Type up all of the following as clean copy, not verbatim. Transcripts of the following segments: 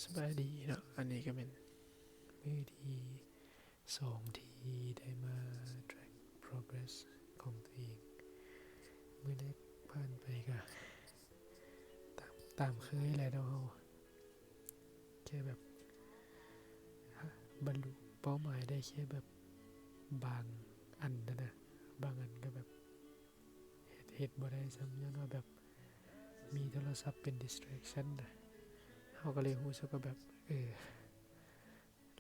สบายดีเนาะอันนี้ก็เป็นมือที่สองที่ได้มา track progress ของตัวเองมือแรกผ่านไปก็ตามเคยแหละเนาะแค่แบบบรรลุเป้าหมายได้แค่แบบบางอันนะบางอันก็แบบเหตุบ่ได้ซ้ำย้อนว่าแบบมีโทรศัพท์เป็น distraction นะเขาก็เลยรู้สึกว่าแบบ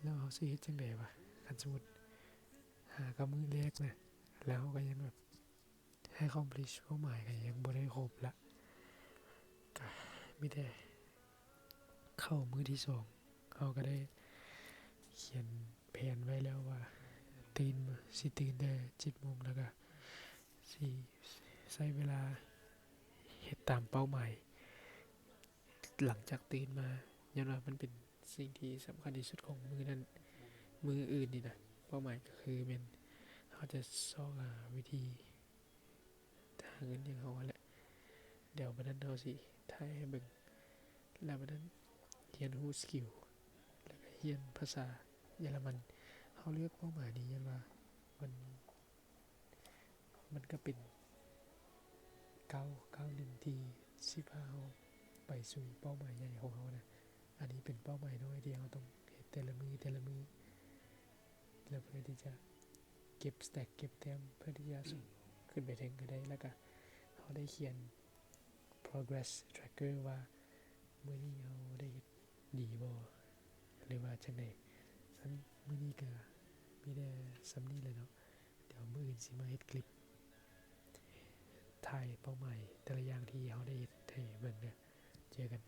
แล้วเขาสิเฮ็ดจังไดวะคันสมมุติหากับมือแรกนะแล้วเขาก็ยังแบบให้ accomplish เป้าหมายก็ยังบ่ได้ครบละก็มีแต่เข้ามือที่สองเขาก็ได้เขียนแผนไว้แล้วว่าตื่นแต่7 โมงแล้วก็สิใช้เวลาเฮ็ดตามเป้าหมายหลังจากตื่นมาย้อนว่ามันเป็นสิ่งที่สำคัญที่สุดของมือนั้นมืออื่นนี่นะเป้าหมายก็คือเป็นเขาจะซอกหาวิธีหาเงินอย่างเขาแหละเดี๋ยววันนั้นเขาสิถ่ายให้เบิ่งแล้ววันนั้นเรียนรู้สกิลแล้วก็เรียนภาษาเยอรมันเขาเลือกเป้าหมายนี้ยันว่ามันมันก็เป็นก้าวหนึ่งที่สิพาเขาไปสู่เป้าหมายใหญ่ของเขานะอันนี้เป็นเป้าหมายน้อยที่เขาต้องเฮ็ดแต่ละมือแล้วเพื่อที่จะเก็บสแต็กเก็บแต้มเพื่อที่จะส่งขึ้นไปถึงก็ได้แล้วก็เขาได้เขียน progress tracker ว่ามื้อนี้เขาได้เฮ็ดดีบ่หรือว่าจังได๋ซั่นมื้อนี้ก็มีแต่ส่ำนี้แหละเนาะเดี๋ยวมื้ออื่นสิมาเฮ็ดคลิปถ่ายเป้าหมายแต่ละอย่างที่เขาได้เฮ็ดให้เบิ่งเด้อเจอกัน